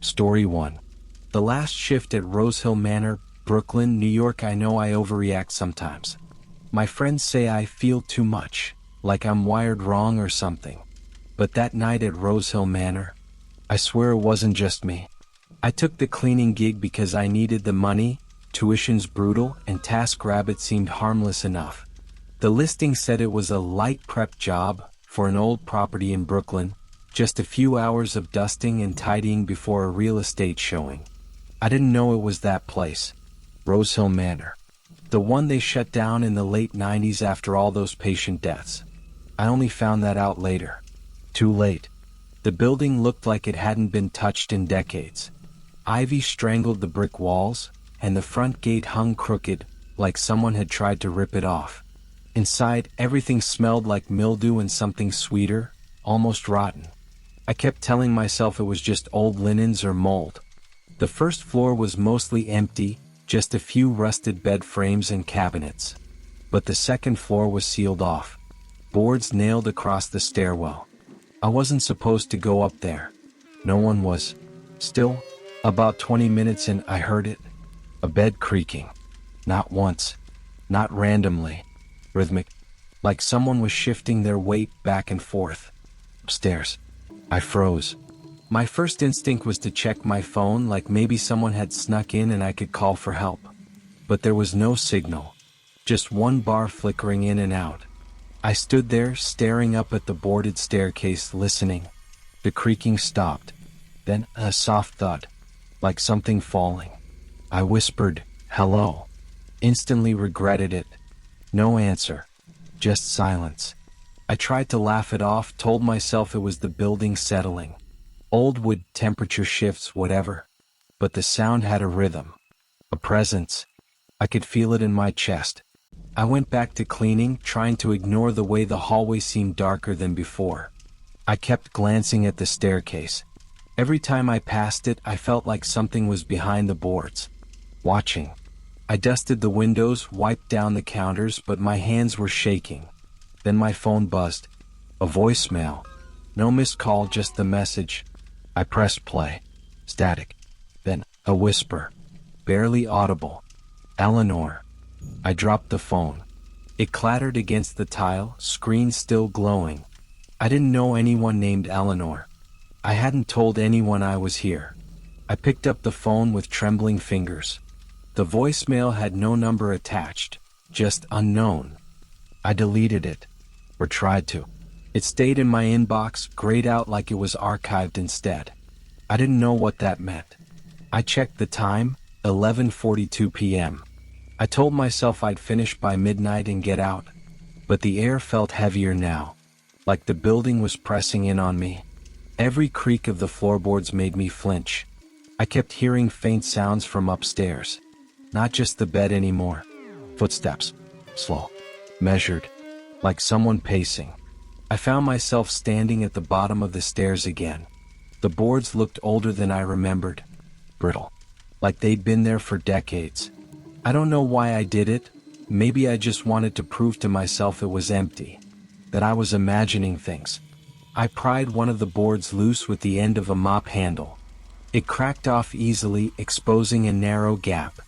Story 1. The last shift at Rose Hill Manor, Brooklyn, New York. I know I overreact sometimes. My friends say I feel too much, like I'm wired wrong or something. But that night at Rose Hill Manor, I swear it wasn't just me. I took the cleaning gig because I needed the money, tuition's brutal, and TaskRabbit seemed harmless enough. The listing said it was a light prep job for an old property in Brooklyn, just a few hours of dusting and tidying before a real estate showing. I didn't know it was that place, Rose Hill Manor. The one they shut down in the late 90s after all those patient deaths. I only found that out later. Too late. The building looked like it hadn't been touched in decades. Ivy strangled the brick walls, and the front gate hung crooked, like someone had tried to rip it off. Inside, everything smelled like mildew and something sweeter, almost rotten. I kept telling myself it was just old linens or mold. The first floor was mostly empty, just a few rusted bed frames and cabinets. But the second floor was sealed off. Boards nailed across the stairwell. I wasn't supposed to go up there. No one was. Still, about 20 minutes in, I heard it. A bed creaking. Not once. Not randomly. Rhythmic. Like someone was shifting their weight back and forth. Upstairs. I froze. My first instinct was to check my phone, like maybe someone had snuck in and I could call for help. But there was no signal. Just one bar flickering in and out. I stood there, staring up at the boarded staircase, listening. The creaking stopped. Then a soft thud, like something falling. I whispered, "Hello." Instantly regretted it. No answer. Just silence. I tried to laugh it off, told myself it was the building settling. Old wood, temperature shifts, whatever. But the sound had a rhythm. A presence. I could feel it in my chest. I went back to cleaning, trying to ignore the way the hallway seemed darker than before. I kept glancing at the staircase. Every time I passed it, I felt like something was behind the boards, watching. I dusted the windows, wiped down the counters, but my hands were shaking. Then my phone buzzed. A voicemail. No missed call, just the message. I pressed play. Static. Then a whisper. Barely audible. "Eleanor." I dropped the phone. It clattered against the tile, screen still glowing. I didn't know anyone named Eleanor. I hadn't told anyone I was here. I picked up the phone with trembling fingers. The voicemail had no number attached, just unknown. I deleted it. Or tried to. It stayed in my inbox, grayed out like it was archived instead. I didn't know what that meant. I checked the time, 11:42 p.m. I told myself I'd finish by midnight and get out. But the air felt heavier now, like the building was pressing in on me. Every creak of the floorboards made me flinch. I kept hearing faint sounds from upstairs. Not just the bed anymore. Footsteps. Slow. Measured. Like someone pacing. I found myself standing at the bottom of the stairs again. The boards looked older than I remembered. Brittle. Like they'd been there for decades. I don't know why I did it. Maybe I just wanted to prove to myself it was empty. That I was imagining things. I pried one of the boards loose with the end of a mop handle. It cracked off easily, exposing a narrow gap.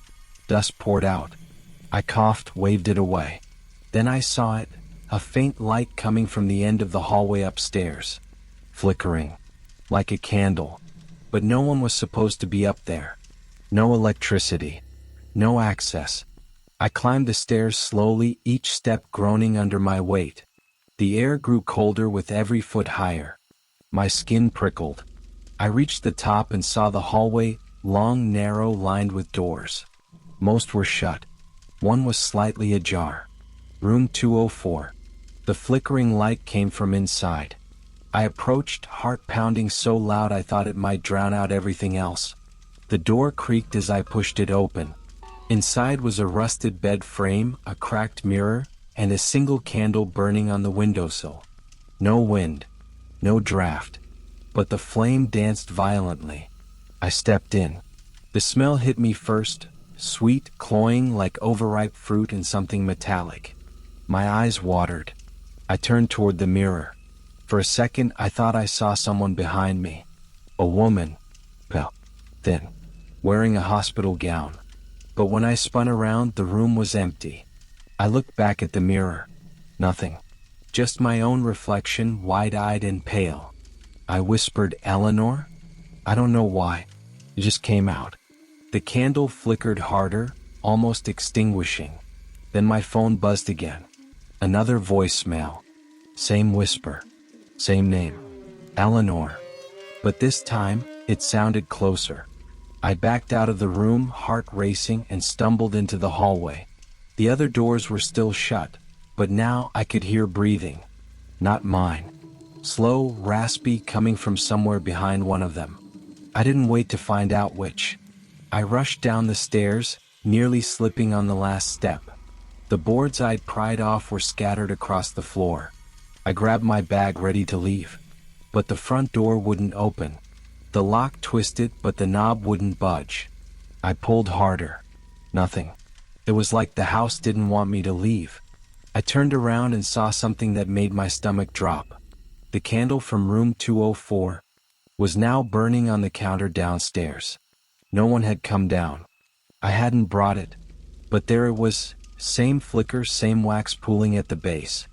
Dust poured out. I coughed, waved it away. Then I saw it. A faint light coming from the end of the hallway upstairs. Flickering. Like a candle. But no one was supposed to be up there. No electricity. No access. I climbed the stairs slowly, each step groaning under my weight. The air grew colder with every foot higher. My skin prickled. I reached the top and saw the hallway, long, narrow, lined with doors. Most were shut. One was slightly ajar. Room 204. The flickering light came from inside. I approached, heart pounding so loud I thought it might drown out everything else. The door creaked as I pushed it open. Inside was a rusted bed frame, a cracked mirror, and a single candle burning on the windowsill. No wind. No draft. But the flame danced violently. I stepped in. The smell hit me first, sweet, cloying like overripe fruit and something metallic. My eyes watered. I turned toward the mirror. For a second, I thought I saw someone behind me. A woman. Pale. thin, wearing a hospital gown. But when I spun around, the room was empty. I looked back at the mirror. Nothing. Just my own reflection, wide-eyed and pale. I whispered, "Eleanor?" I don't know why. It just came out. The candle flickered harder, almost extinguishing. Then my phone buzzed again. Another voicemail. Same whisper. Same name. Eleanor. But this time, it sounded closer. I backed out of the room, heart racing, and stumbled into the hallway. The other doors were still shut, but now I could hear breathing. Not mine. Slow, raspy, coming from somewhere behind one of them. I didn't wait to find out which. I rushed down the stairs, nearly slipping on the last step. The boards I'd pried off were scattered across the floor. I grabbed my bag ready to leave. But the front door wouldn't open. The lock twisted, but the knob wouldn't budge. I pulled harder. Nothing. It was like the house didn't want me to leave. I turned around and saw something that made my stomach drop. The candle from room 204 was now burning on the counter downstairs. No one had come down. I hadn't brought it. But there it was, same flicker, same wax pooling at the base.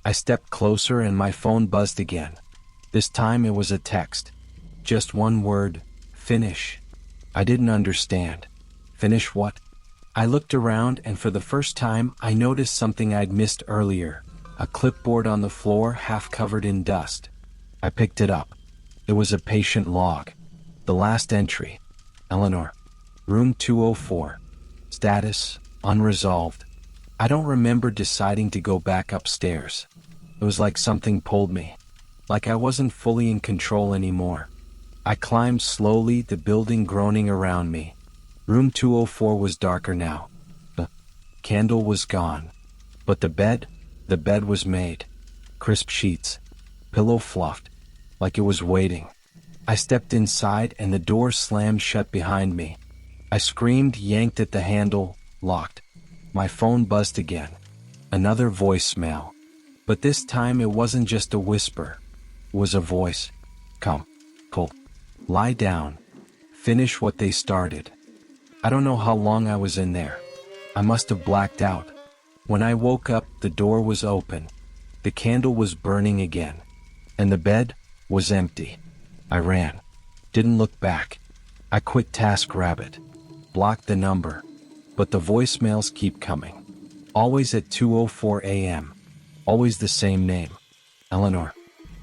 I stepped closer and my phone buzzed again. This time it was a text. Just one word, finish. I didn't understand. Finish what? I looked around and for the first time I noticed something I'd missed earlier. A clipboard on the floor half covered in dust. I picked it up. It was a patient log. The last entry. Eleanor. Room 204. Status, unresolved. I don't remember deciding to go back upstairs. It was like something pulled me. Like I wasn't fully in control anymore. I climbed slowly, the building groaning around me. Room 204 was darker now. The candle was gone. But the bed was made. Crisp sheets. Pillow fluffed. Like it was waiting. I stepped inside and the door slammed shut behind me. I screamed, yanked at the handle, locked. My phone buzzed again. Another voicemail. But this time it wasn't just a whisper. It was a voice. Come. Pull. Lie down. Finish what they started. I don't know how long I was in there. I must have blacked out. When I woke up, the door was open. The candle was burning again. And the bed was empty. I ran. Didn't look back. I quit TaskRabbit. Blocked the number. But the voicemails keep coming. Always at 2:04 a.m. Always the same name. Eleanor.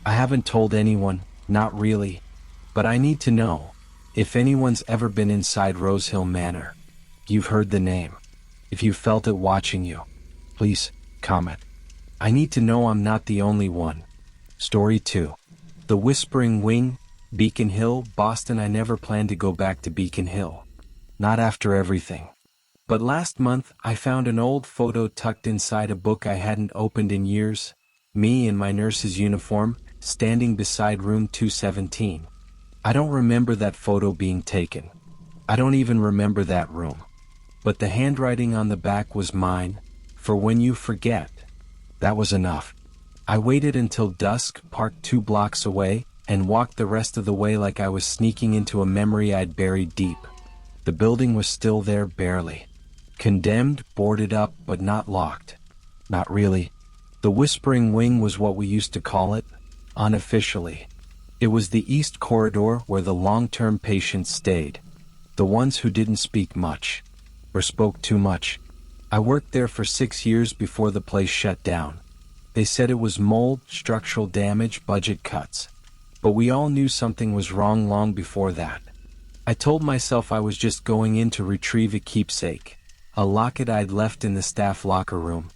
I haven't told anyone, not really. But I need to know. If anyone's ever been inside Rosehill Manor. You've heard the name. If you felt it watching you. Please, comment. I need to know I'm not the only one. Story 2. The Whispering Wing, Beacon Hill, Boston. I never planned to go back to Beacon Hill. Not after everything. But last month, I found an old photo tucked inside a book I hadn't opened in years. Me in my nurse's uniform, standing beside room 217. I don't remember that photo being taken. I don't even remember that room. But the handwriting on the back was mine, for when you forget. That was enough. I waited until dusk, parked 2 blocks away, and walked the rest of the way like I was sneaking into a memory I'd buried deep. The building was still there, barely. Condemned, boarded up, but not locked. Not really. The Whispering Wing was what we used to call it, unofficially. It was the East Corridor where the long-term patients stayed. The ones who didn't speak much. Or spoke too much. I worked there for 6 years before the place shut down. They said it was mold, structural damage, budget cuts. But we all knew something was wrong long before that. I told myself I was just going in to retrieve a keepsake. A locket I'd left in the staff locker room.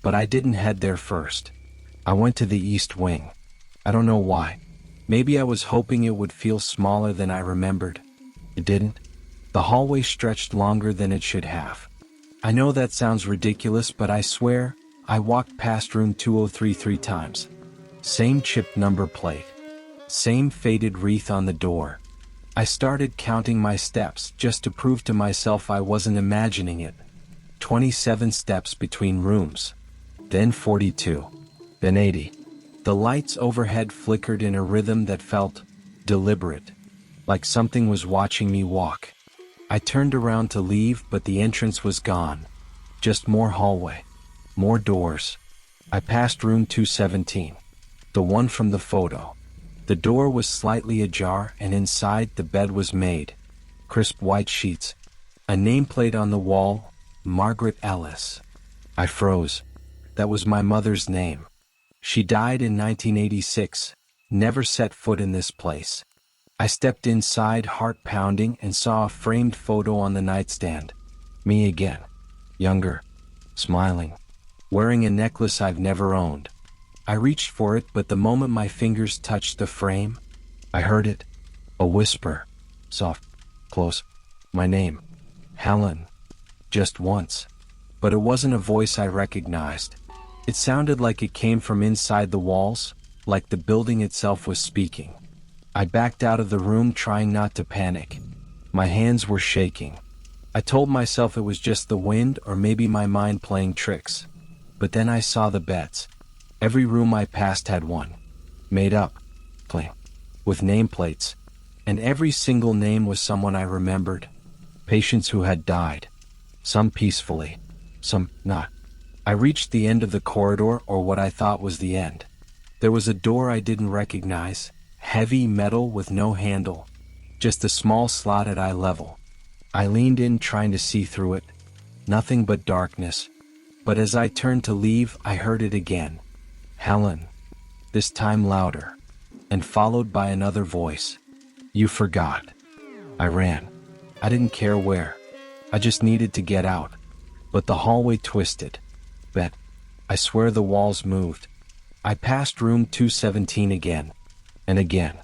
But I didn't head there first. I went to the East Wing. I don't know why. Maybe I was hoping it would feel smaller than I remembered. It didn't. The hallway stretched longer than it should have. I know that sounds ridiculous, but I swear, I walked past room 203 3 times. Same chipped number plate. Same faded wreath on the door. I started counting my steps just to prove to myself I wasn't imagining it. 27 steps between rooms. Then 42. Then 80. The lights overhead flickered in a rhythm that felt deliberate. like something was watching me walk. I turned around to leave, but the entrance was gone. Just more hallway. More doors. I passed room 217. The one from the photo. The door was slightly ajar, and inside the bed was made. Crisp white sheets. A nameplate on the wall, Margaret Ellis. I froze. That was my mother's name. She died in 1986, never set foot in this place. I stepped inside, heart pounding, and saw a framed photo on the nightstand. Me again. Younger. Smiling. Wearing a necklace I've never owned. I reached for it, but the moment my fingers touched the frame, I heard it. A whisper. Soft. Close. My name. Helen. Just once. But it wasn't a voice I recognized. It sounded like it came from inside the walls, like the building itself was speaking. I backed out of the room, trying not to panic. My hands were shaking. I told myself it was just the wind or maybe my mind playing tricks. But then I saw the beds. Every room I passed had one. Made up. Plain. With nameplates. And every single name was someone I remembered. Patients who had died. Some peacefully. Some not. I reached the end of the corridor, or what I thought was the end. There was a door I didn't recognize. Heavy metal with no handle. Just a small slot at eye level. I leaned in, trying to see through it. Nothing but darkness. But as I turned to leave, I heard it again. Helen. This time louder. And followed by another voice. You forgot. I ran. I didn't care where. I just needed to get out. But the hallway twisted. Bet. I swear the walls moved. I passed room 217 again. And again.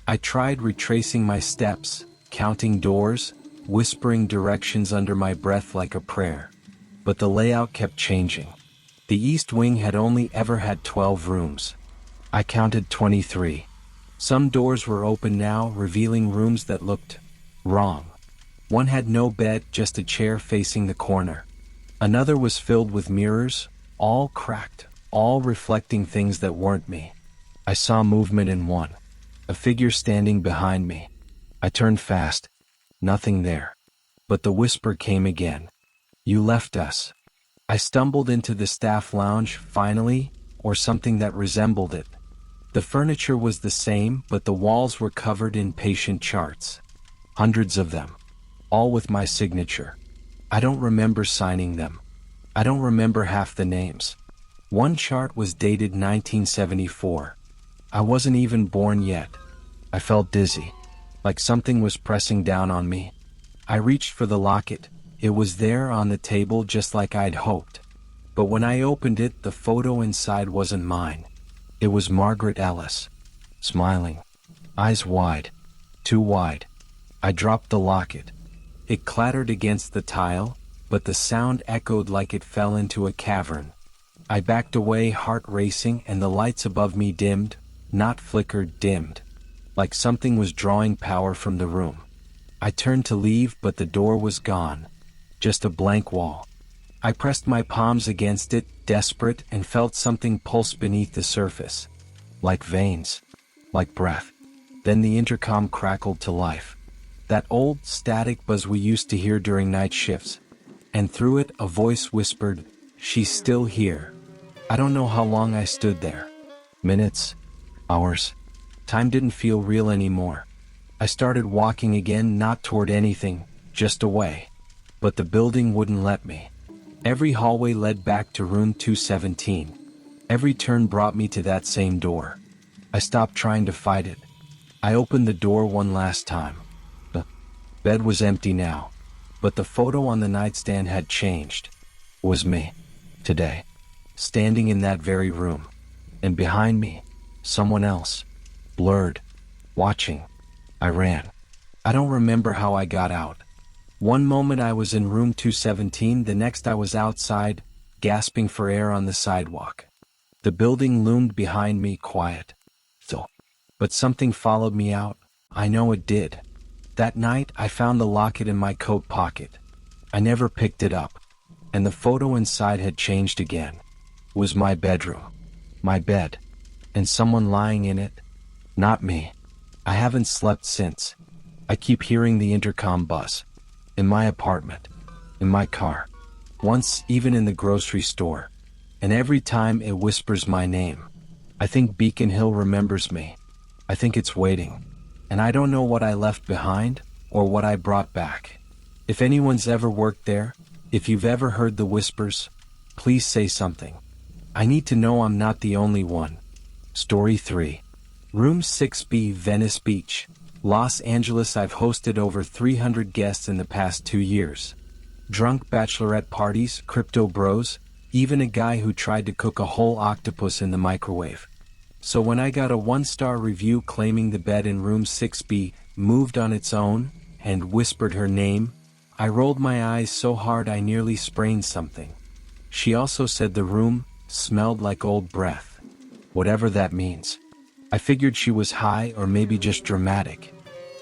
I tried retracing my steps, counting doors, whispering directions under my breath like a prayer. But the layout kept changing. The East Wing had only ever had 12 rooms. I counted 23. Some doors were open now, revealing rooms that looked wrong. One had no bed, just a chair facing the corner. Another was filled with mirrors, all cracked, all reflecting things that weren't me. I saw movement in one. A figure standing behind me. I turned fast. Nothing there. But the whisper came again. You left us. I stumbled into the staff lounge, finally, or something that resembled it. The furniture was the same, but the walls were covered in patient charts. Hundreds of them. All with my signature. I don't remember signing them. I don't remember half the names. One chart was dated 1974. I wasn't even born yet. I felt dizzy, like something was pressing down on me. I reached for the locket. It was there on the table, just like I'd hoped. But when I opened it, the photo inside wasn't mine. It was Margaret Ellis, smiling, eyes wide, too wide. I dropped the locket. It clattered against the tile, but the sound echoed like it fell into a cavern. I backed away, heart racing, and the lights above me dimmed, not flickered, dimmed, like something was drawing power from the room. I turned to leave, but the door was gone. Just a blank wall. I pressed my palms against it, desperate, and felt something pulse beneath the surface. Like veins. Like breath. Then the intercom crackled to life. That old, static buzz we used to hear during night shifts. And through it, a voice whispered, "She's still here." I don't know how long I stood there. Minutes. Hours. Time didn't feel real anymore. I started walking again, not toward anything, just away. But the building wouldn't let me. Every hallway led back to room 217. Every turn brought me to that same door. I stopped trying to fight it. I opened the door one last time. The bed was empty now. But the photo on the nightstand had changed. It was me. Today. Standing in that very room. And behind me, someone else. Blurred. Watching. I ran. I don't remember how I got out. One moment I was in room 217, the next I was outside, gasping for air on the sidewalk. The building loomed behind me, quiet. Still. But something followed me out. I know it did. That night, I found the locket in my coat pocket. I never picked it up. And the photo inside had changed again. It was my bedroom. My bed. And someone lying in it. Not me. I haven't slept since. I keep hearing the intercom buzz. In my apartment. In my car. Once, even in the grocery store. And every time it whispers my name. I think Beacon Hill remembers me. I think it's waiting. And I don't know what I left behind, or what I brought back. If anyone's ever worked there, if you've ever heard the whispers, please say something. I need to know I'm not the only one. Story 3. Room 6B, Venice Beach, Los Angeles. I've hosted over 300 guests in the past 2 years. Drunk bachelorette parties, crypto bros, even a guy who tried to cook a whole octopus in the microwave. So when I got a 1-star review claiming the bed in room 6B moved on its own, and whispered her name, I rolled my eyes so hard I nearly sprained something. She also said the room smelled like old breath. Whatever that means. I figured she was high or maybe just dramatic.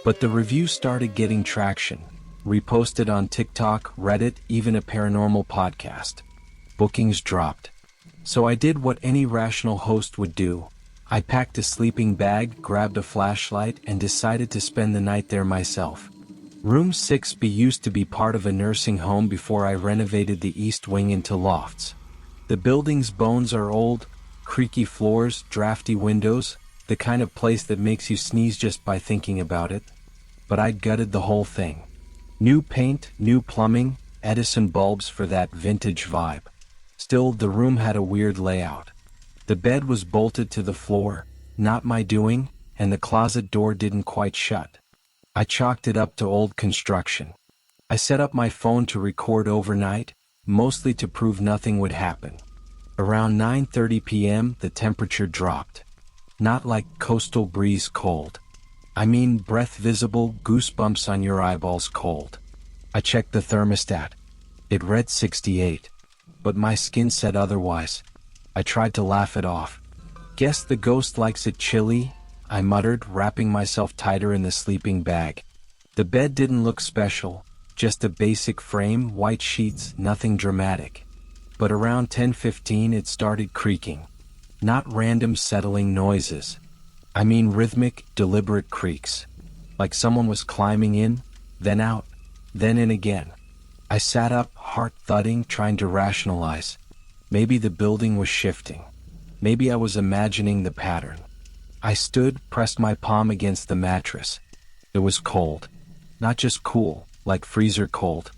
But the review started getting traction. Reposted on TikTok, Reddit, even a paranormal podcast. Bookings dropped. So I did what any rational host would do. I packed a sleeping bag, grabbed a flashlight, and decided to spend the night there myself. Room 6B used to be part of a nursing home before I renovated the east wing into lofts. The building's bones are old, creaky floors, drafty windows, the kind of place that makes you sneeze just by thinking about it. But I'd gutted the whole thing. New paint, new plumbing, Edison bulbs for that vintage vibe. Still, the room had a weird layout. The bed was bolted to the floor, not my doing, and the closet door didn't quite shut. I chalked it up to old construction. I set up my phone to record overnight, mostly to prove nothing would happen. Around 9:30 p.m., the temperature dropped. Not like coastal breeze cold. I mean breath visible, goosebumps on your eyeballs cold. I checked the thermostat. It read 68. But my skin said otherwise. I tried to laugh it off. Guess the ghost likes it chilly, I muttered, wrapping myself tighter in the sleeping bag. The bed didn't look special, just a basic frame, white sheets, nothing dramatic. But around 10:15 it started creaking. Not random settling noises. I mean rhythmic, deliberate creaks. Like someone was climbing in, then out, then in again. I sat up, heart thudding, trying to rationalize. Maybe the building was shifting. Maybe I was imagining the pattern. I stood, pressed my palm against the mattress. It was cold. Not just cool, like freezer cold.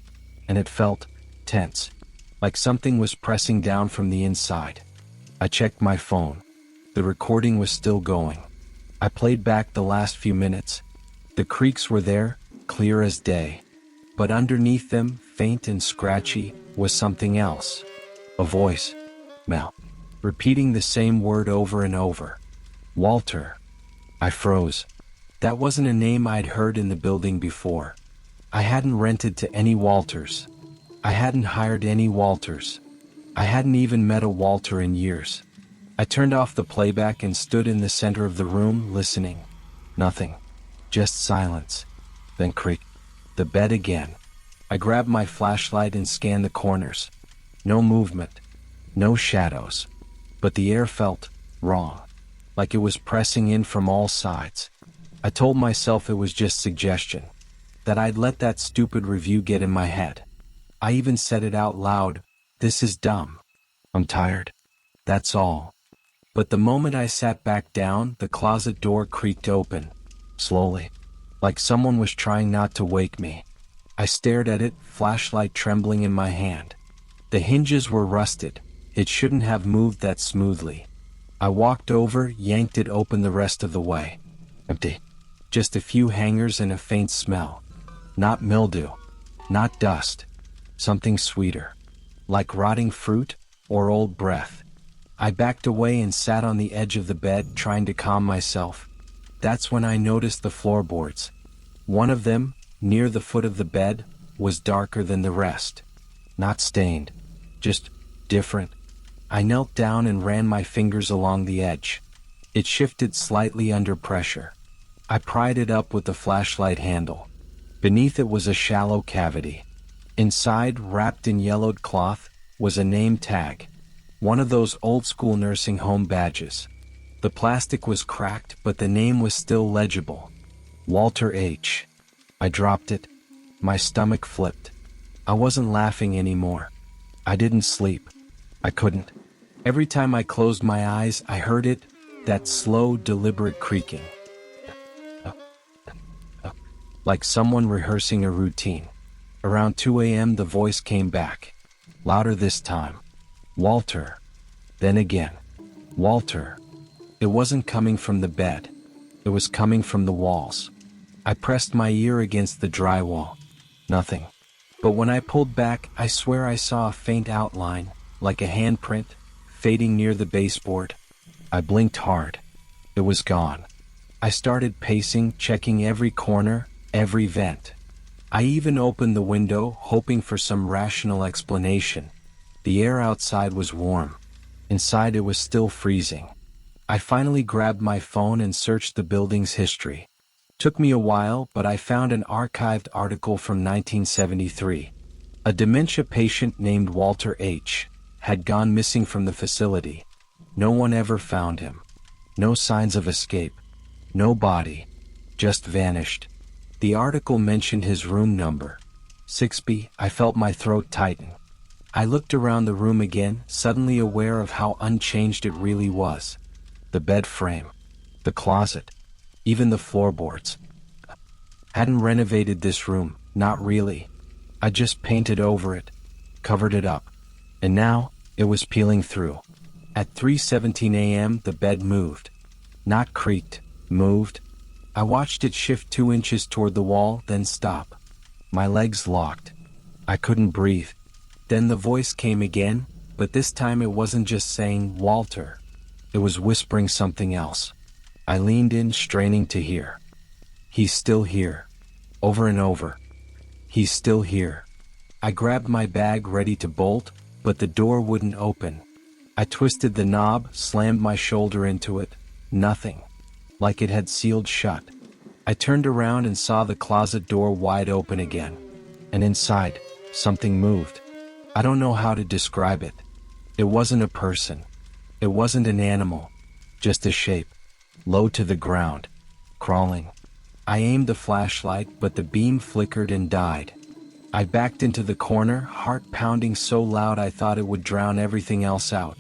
And it felt tense. Like something was pressing down from the inside. I checked my phone. The recording was still going. I played back the last few minutes. The creaks were there, clear as day. But underneath them, faint and scratchy, was something else. A voice. Mel. Repeating the same word over and over. Walter. I froze. That wasn't a name I'd heard in the building before. I hadn't rented to any Walters. I hadn't hired any Walters. I hadn't even met a Walter in years. I turned off the playback and stood in the center of the room, listening. Nothing. Just silence. Then creak. The bed again. I grabbed my flashlight and scanned the corners. No movement. No shadows. But the air felt wrong. Like it was pressing in from all sides. I told myself it was just suggestion. That I'd let that stupid review get in my head. I even said it out loud. This is dumb. I'm tired. That's all. But the moment I sat back down, the closet door creaked open. Slowly. Like someone was trying not to wake me. I stared at it, flashlight trembling in my hand. The hinges were rusted. It shouldn't have moved that smoothly. I walked over, yanked it open the rest of the way. Empty. Just a few hangers and a faint smell. Not mildew. Not dust. Something sweeter. Like rotting fruit, or old breath. I backed away and sat on the edge of the bed, trying to calm myself. That's when I noticed the floorboards. One of them, near the foot of the bed, was darker than the rest. Not stained. Just different. I knelt down and ran my fingers along the edge. It shifted slightly under pressure. I pried it up with the flashlight handle. Beneath it was a shallow cavity. Inside, wrapped in yellowed cloth, was a name tag. One of those old-school nursing home badges. The plastic was cracked, but the name was still legible. Walter H. I dropped it. My stomach flipped. I wasn't laughing anymore. I didn't sleep. I couldn't. Every time I closed my eyes, I heard it, that slow, deliberate creaking. Like someone rehearsing a routine. Around 2 a.m. the voice came back. Louder this time. Walter. Then again. Walter. It wasn't coming from the bed. It was coming from the walls. I pressed my ear against the drywall. Nothing. But when I pulled back, I swear I saw a faint outline, like a handprint, fading near the baseboard. I blinked hard. It was gone. I started pacing, checking every corner, every vent. I even opened the window, hoping for some rational explanation. The air outside was warm. Inside it was still freezing. I finally grabbed my phone and searched the building's history. Took me a while, but I found an archived article from 1973. A dementia patient named Walter H. had gone missing from the facility. No one ever found him. No signs of escape. No body. Just vanished. The article mentioned his room number. 6B. I felt my throat tighten. I looked around the room again, suddenly aware of how unchanged it really was. The bed frame. The closet. Even the floorboards. Hadn't renovated this room, not really. I just painted over it. Covered it up. And now, it was peeling through. At 3:17 a.m. the bed moved. Not creaked, moved. I watched it shift 2 inches toward the wall, then stop. My legs locked. I couldn't breathe. Then the voice came again, but this time it wasn't just saying, Walter. It was whispering something else. I leaned in, straining to hear. He's still here. Over and over. He's still here. I grabbed my bag, ready to bolt, but the door wouldn't open. I twisted the knob, slammed my shoulder into it. Nothing. Like it had sealed shut. I turned around and saw the closet door wide open again. And inside, something moved. I don't know how to describe it. It wasn't a person. It wasn't an animal. Just a shape. Low to the ground. Crawling. I aimed the flashlight, but the beam flickered and died. I backed into the corner, heart pounding so loud I thought it would drown everything else out.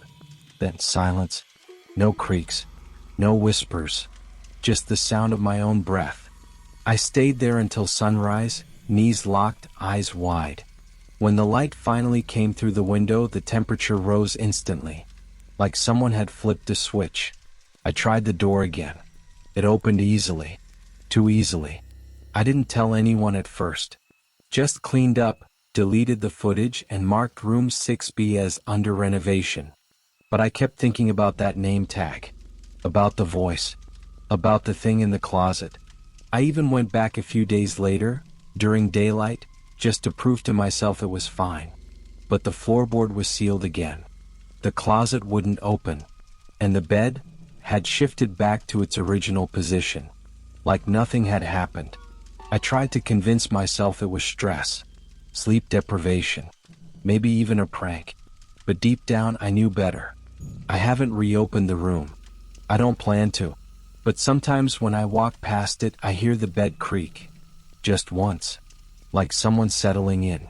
Then silence. No creaks. No whispers. Just the sound of my own breath. I stayed there until sunrise, knees locked, eyes wide. When the light finally came through the window, the temperature rose instantly. Like someone had flipped a switch. I tried the door again. It opened easily. Too easily. I didn't tell anyone at first. Just cleaned up, deleted the footage, and marked room 6B as under renovation. But I kept thinking about that name tag. About the voice. About the thing in the closet. I even went back a few days later, during daylight, just to prove to myself it was fine. But the floorboard was sealed again. The closet wouldn't open. And the bed had shifted back to its original position. Like nothing had happened. I tried to convince myself it was stress. Sleep deprivation. Maybe even a prank. But deep down I knew better. I haven't reopened the room. I don't plan to. But sometimes when I walk past it, I hear the bed creak. Just once. Like someone settling in.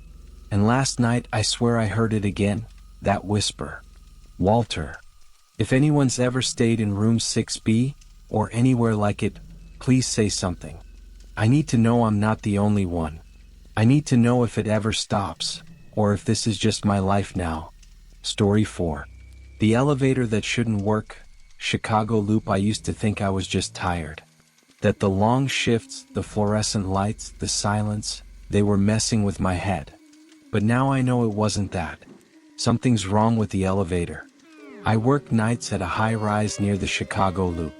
And last night, I swear I heard it again, that whisper. Walter. If anyone's ever stayed in room 6B, or anywhere like it, please say something. I need to know I'm not the only one. I need to know if it ever stops, or if this is just my life now. Story 4. The elevator that shouldn't work. Chicago loop. I used to think I was just tired. That the long shifts, the fluorescent lights, the silence, they were messing with my head. But now I know it wasn't that. Something's wrong with the elevator. I work nights at a high-rise near the Chicago loop.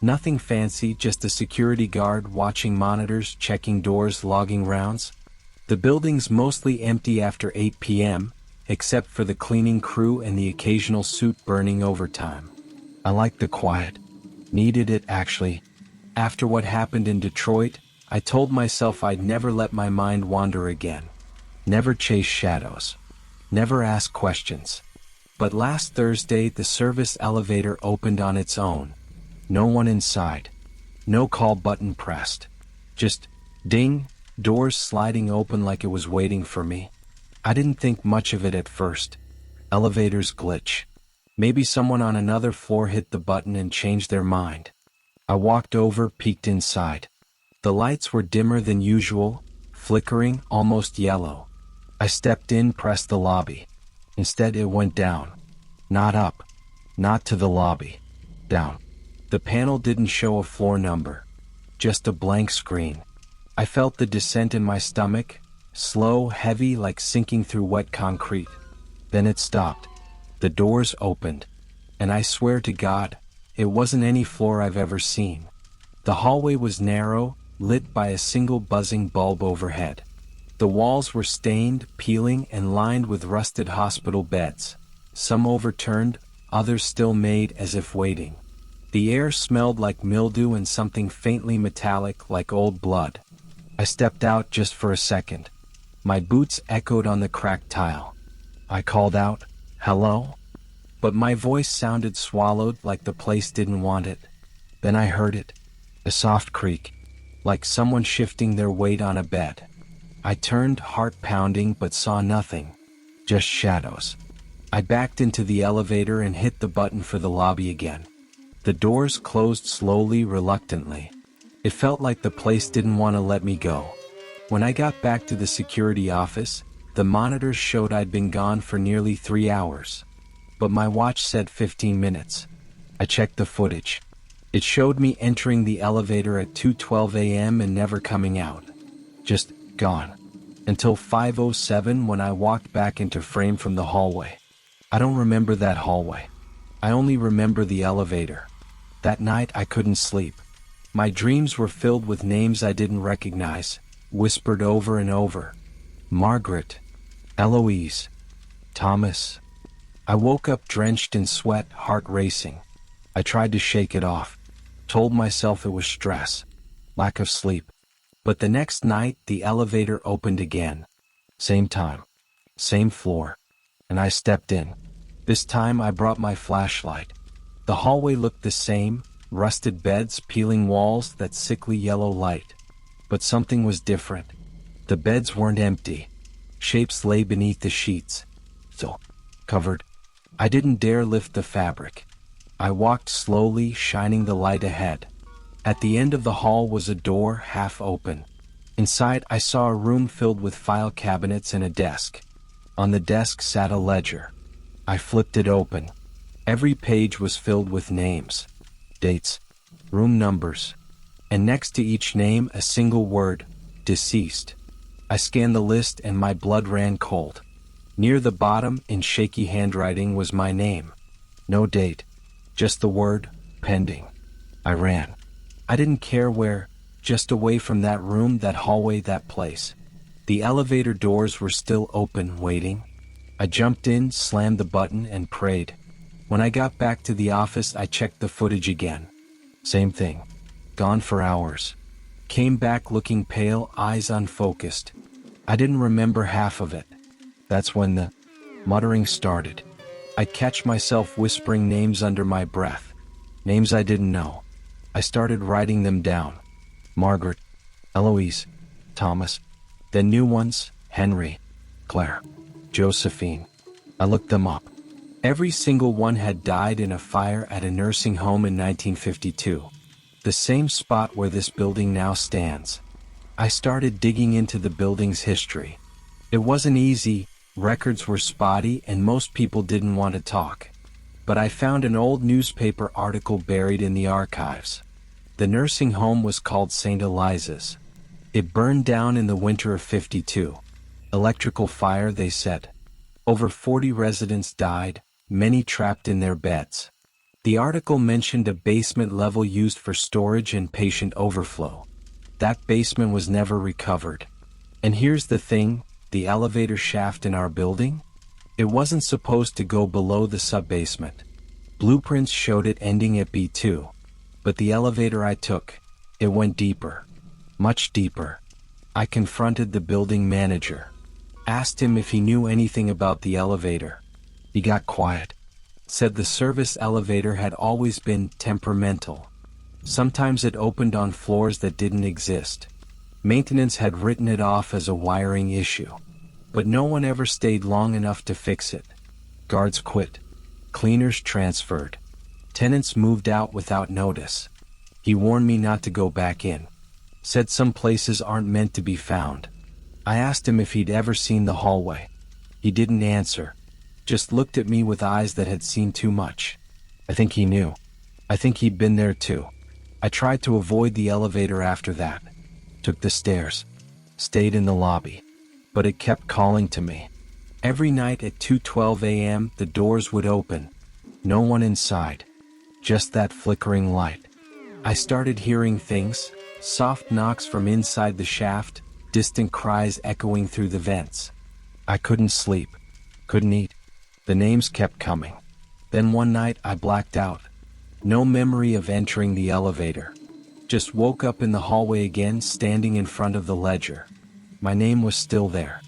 Nothing fancy, just a security guard watching monitors, checking doors, logging rounds. The building's mostly empty after 8 p.m., except for the cleaning crew and the occasional suit burning overtime. I like the quiet. Needed it, actually. After what happened in Detroit, I told myself I'd never let my mind wander again. Never chase shadows. Never ask questions. But last Thursday, the service elevator opened on its own. No one inside. No call button pressed. Just ding, doors sliding open like it was waiting for me. I didn't think much of it at first. Elevators glitch. Maybe someone on another floor hit the button and changed their mind. I walked over, peeked inside. The lights were dimmer than usual, flickering, almost yellow. I stepped in, pressed the lobby. Instead, it went down. Not up. Not to the lobby. Down. The panel didn't show a floor number. Just a blank screen. I felt the descent in my stomach, slow, heavy, like sinking through wet concrete. Then it stopped. The doors opened. And I swear to God, it wasn't any floor I've ever seen. The hallway was narrow, lit by a single buzzing bulb overhead. The walls were stained, peeling, and lined with rusted hospital beds. Some overturned, others still made as if waiting. The air smelled like mildew and something faintly metallic like old blood. I stepped out just for a second. My boots echoed on the cracked tile. I called out, "Hello?" But my voice sounded swallowed like the place didn't want it. Then I heard it. A soft creak, like someone shifting their weight on a bed. I turned, heart pounding, but saw nothing. Just shadows. I backed into the elevator and hit the button for the lobby again. The doors closed slowly, reluctantly. It felt like the place didn't want to let me go. When I got back to the security office, the monitors showed I'd been gone for nearly 3 hours. But my watch said 15 minutes. I checked the footage. It showed me entering the elevator at 2:12 a.m. and never coming out. Just gone. Until 5:07 when I walked back into frame from the hallway. I don't remember that hallway. I only remember the elevator. That night I couldn't sleep. My dreams were filled with names I didn't recognize, whispered over and over. Margaret. Eloise. Thomas. I woke up drenched in sweat, heart racing. I tried to shake it off. Told myself it was stress. Lack of sleep. But the next night, the elevator opened again. Same time. Same floor. And I stepped in. This time I brought my flashlight. The hallway looked the same, rusted beds, peeling walls, that sickly yellow light. But something was different. The beds weren't empty. Shapes lay beneath the sheets. So, covered. I didn't dare lift the fabric. I walked slowly, shining the light ahead. At the end of the hall was a door, half open. Inside, I saw a room filled with file cabinets and a desk. On the desk sat a ledger. I flipped it open. Every page was filled with names, dates, room numbers, and next to each name a single word, deceased. I scanned the list and my blood ran cold. Near the bottom, in shaky handwriting, was my name. No date, just the word, pending. I ran. I didn't care where, just away from that room, that hallway, that place. The elevator doors were still open, waiting. I jumped in, slammed the button, and prayed. When I got back to the office, I checked the footage again. Same thing. Gone for hours. Came back looking pale, eyes unfocused. I didn't remember half of it. That's when the muttering started. I'd catch myself whispering names under my breath. Names I didn't know. I started writing them down. Margaret, Eloise, Thomas. Then new ones, Henry, Claire, Josephine. I looked them up. Every single one had died in a fire at a nursing home in 1952. The same spot where this building now stands. I started digging into the building's history. It wasn't easy, records were spotty, and most people didn't want to talk. But I found an old newspaper article buried in the archives. The nursing home was called St. Eliza's. It burned down in the winter of '52. Electrical fire, they said. Over 40 residents died, many trapped in their beds. The article mentioned a basement level used for storage and patient overflow. That basement was never recovered. And here's the thing, the elevator shaft in our building? It wasn't supposed to go below the sub-basement. Blueprints showed it ending at B2. But the elevator I took, it went deeper. Much deeper. I confronted the building manager. Asked him if he knew anything about the elevator. He got quiet. Said the service elevator had always been temperamental. Sometimes it opened on floors that didn't exist. Maintenance had written it off as a wiring issue. But no one ever stayed long enough to fix it. Guards quit. Cleaners transferred. Tenants moved out without notice. He warned me not to go back in. Said some places aren't meant to be found. I asked him if he'd ever seen the hallway. He didn't answer. Just looked at me with eyes that had seen too much. I think he knew. I think he'd been there too. I tried to avoid the elevator after that. Took the stairs. Stayed in the lobby. But it kept calling to me. Every night at 2:12 a.m. the doors would open. No one inside. Just that flickering light. I started hearing things, soft knocks from inside the shaft, distant cries echoing through the vents. I couldn't sleep. Couldn't eat. The names kept coming. Then one night I blacked out. No memory of entering the elevator. Just woke up in the hallway again, standing in front of the ledger. My name was still there.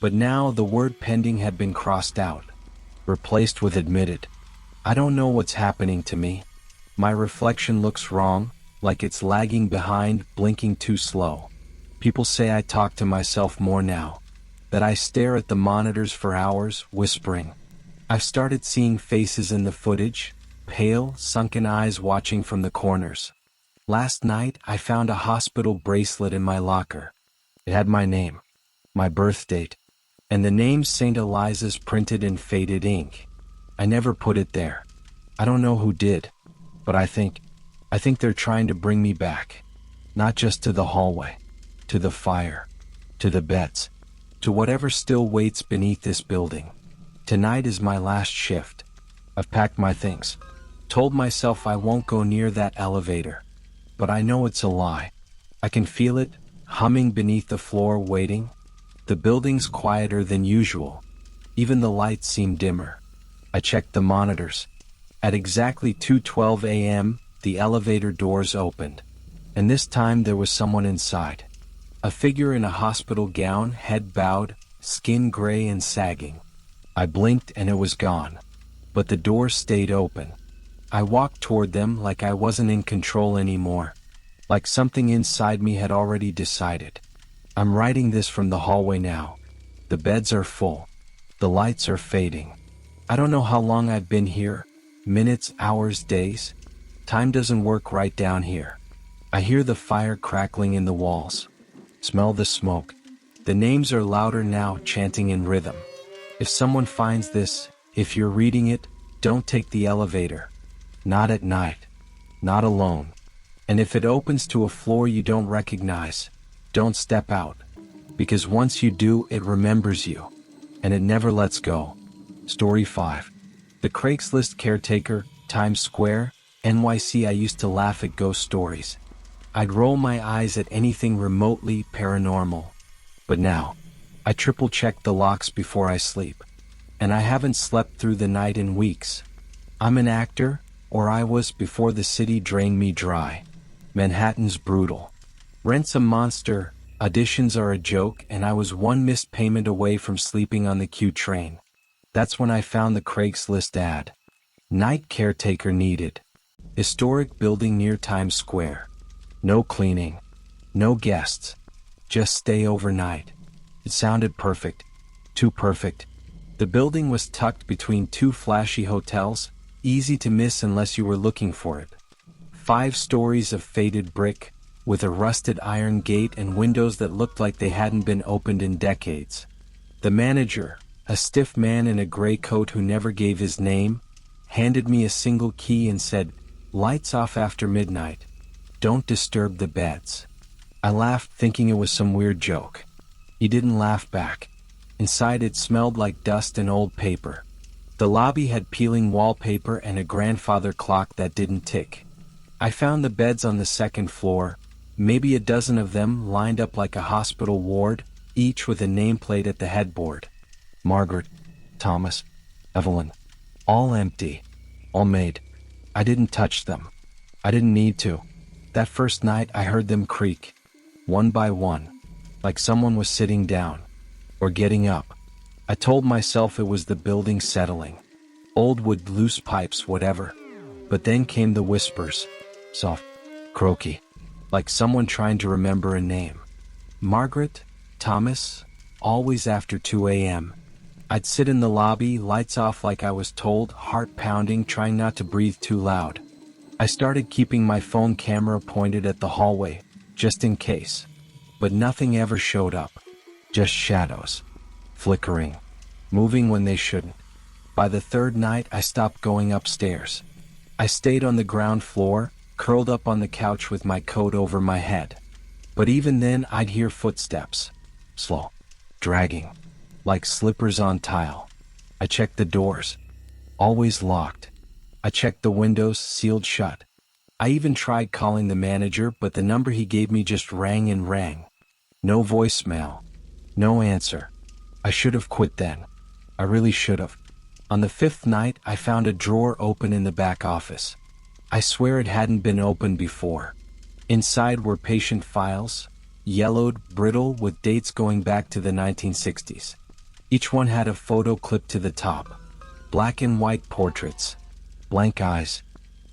But now the word pending had been crossed out. Replaced with admitted. I don't know what's happening to me. My reflection looks wrong, like it's lagging behind, blinking too slow. People say I talk to myself more now. That I stare at the monitors for hours, whispering. I've started seeing faces in the footage, pale, sunken eyes watching from the corners. Last night I found a hospital bracelet in my locker. It had my name, my birth date, and the name St. Eliza's printed in faded ink. I never put it there. I don't know who did, but I think they're trying to bring me back. Not just to the hallway, to the fire, to the beds, to whatever still waits beneath this building. Tonight is my last shift. I've packed my things. Told myself I won't go near that elevator. But I know it's a lie. I can feel it, humming beneath the floor, waiting. The building's quieter than usual. Even the lights seem dimmer. I checked the monitors. At exactly 2:12 a.m., the elevator doors opened. And this time there was someone inside. A figure in a hospital gown, head bowed, skin gray and sagging. I blinked and it was gone. But the doors stayed open. I walked toward them like I wasn't in control anymore. Like something inside me had already decided. I'm writing this from the hallway now. The beds are full. The lights are fading. I don't know how long I've been here. Minutes, hours, days. Time doesn't work right down here. I hear the fire crackling in the walls. Smell the smoke. The names are louder now, chanting in rhythm. If someone finds this, if you're reading it, don't take the elevator. Not at night. Not alone. And if it opens to a floor you don't recognize, don't step out. Because once you do, it remembers you. And it never lets go. Story 5. The Craigslist caretaker, Times Square, NYC. I used to laugh at ghost stories. I'd roll my eyes at anything remotely paranormal. But now, I triple-check the locks before I sleep. And I haven't slept through the night in weeks. I'm an actor, or I was before the city drained me dry. Manhattan's brutal. Rent's a monster, auditions are a joke, and I was one missed payment away from sleeping on the Q train. That's when I found the Craigslist ad. Night caretaker needed. Historic building near Times Square. No cleaning. No guests. Just stay overnight. It sounded perfect. Too perfect. The building was tucked between two flashy hotels, easy to miss unless you were looking for it. 5 stories of faded brick, with a rusted iron gate and windows that looked like they hadn't been opened in decades. The manager, a stiff man in a gray coat who never gave his name, handed me a single key and said, "Lights off after midnight. Don't disturb the beds." I laughed, thinking it was some weird joke. He didn't laugh back. Inside it smelled like dust and old paper. The lobby had peeling wallpaper and a grandfather clock that didn't tick. I found the beds on the second floor, maybe a dozen of them lined up like a hospital ward, each with a nameplate at the headboard. Margaret, Thomas, Evelyn. All empty. All made. I didn't touch them. I didn't need to. That first night I heard them creak. One by one. Like someone was sitting down. Or getting up. I told myself it was the building settling. Old wood, loose pipes, whatever. But then came the whispers. Soft. Croaky. Like someone trying to remember a name. Margaret, Thomas, always after 2 a.m. I'd sit in the lobby, lights off like I was told, heart pounding, trying not to breathe too loud. I started keeping my phone camera pointed at the hallway, just in case. But nothing ever showed up. Just shadows. Flickering. Moving when they shouldn't. By the third night, I stopped going upstairs. I stayed on the ground floor, curled up on the couch with my coat over my head. But even then, I'd hear footsteps. Slow. Dragging. Like slippers on tile. I checked the doors. Always locked. I checked the windows, sealed shut. I even tried calling the manager, but the number he gave me just rang and rang. No voicemail. No answer. I should have quit then. I really should have. On the fifth night, I found a drawer open in the back office. I swear it hadn't been opened before. Inside were patient files, yellowed, brittle, with dates going back to the 1960s. Each one had a photo clipped to the top. Black and white portraits. Blank eyes.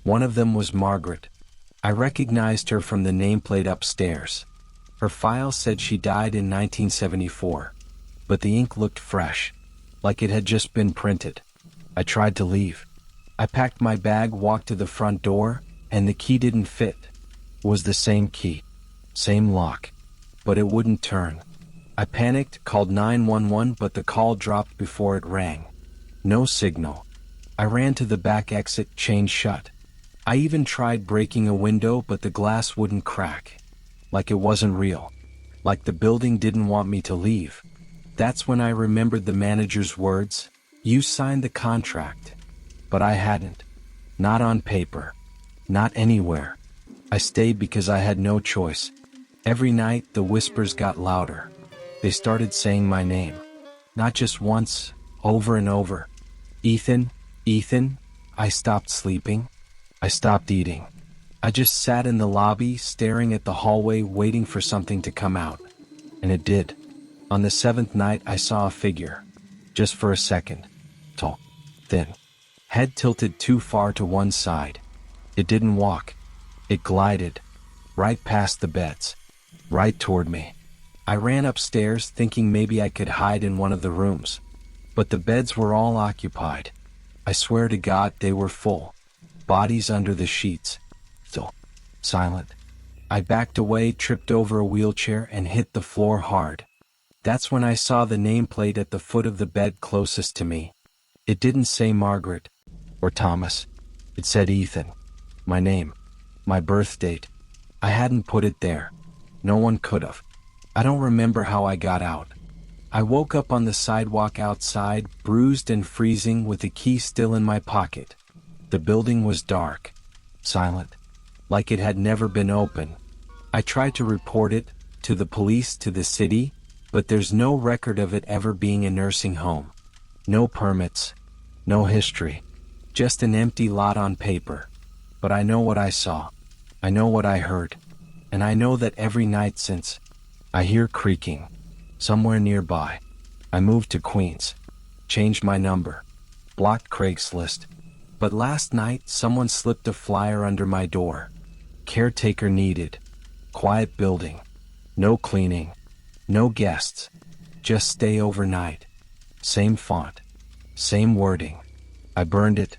One of them was Margaret. I recognized her from the nameplate upstairs. Her file said she died in 1974. But the ink looked fresh, like it had just been printed. I tried to leave. I packed my bag, walked to the front door, and the key didn't fit. It was the same key. Same lock. But it wouldn't turn. I panicked, called 911, but the call dropped before it rang. No signal. I ran to the back exit, chained shut. I even tried breaking a window, but the glass wouldn't crack. Like it wasn't real. Like the building didn't want me to leave. That's when I remembered the manager's words. You signed the contract. But I hadn't. Not on paper. Not anywhere. I stayed because I had no choice. Every night, the whispers got louder. They started saying my name. Not just once, over and over. Ethan, Ethan. I stopped sleeping. I stopped eating. I just sat in the lobby, staring at the hallway, waiting for something to come out. And it did. On the seventh night, I saw a figure. Just for a second. Tall. Thin. Head tilted too far to one side. It didn't walk. It glided. Right past the beds. Right toward me. I ran upstairs, thinking maybe I could hide in one of the rooms. But the beds were all occupied. I swear to God, they were full. Bodies under the sheets. Still. Silent. I backed away, tripped over a wheelchair, and hit the floor hard. That's when I saw the nameplate at the foot of the bed closest to me. It didn't say Margaret or Thomas. It said Ethan. My name. My birth date. I hadn't put it there. No one could have. I don't remember how I got out. I woke up on the sidewalk outside, bruised and freezing, with the key still in my pocket. The building was dark. Silent. Like it had never been open. I tried to report it, to the police, to the city, but there's no record of it ever being a nursing home. No permits. No history. Just an empty lot on paper. But I know what I saw. I know what I heard. And I know that every night since, I hear creaking. Somewhere nearby. I moved to Queens. Changed my number. Blocked Craigslist. But last night, someone slipped a flyer under my door. Caretaker needed. Quiet building. No cleaning. No guests. Just stay overnight. Same font. Same wording. I burned it.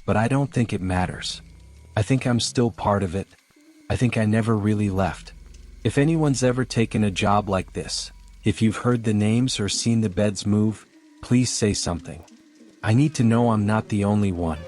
But I don't think it matters. I think I'm still part of it. I think I never really left. If anyone's ever taken a job like this, if you've heard the names or seen the beds move, please say something. I need to know I'm not the only one.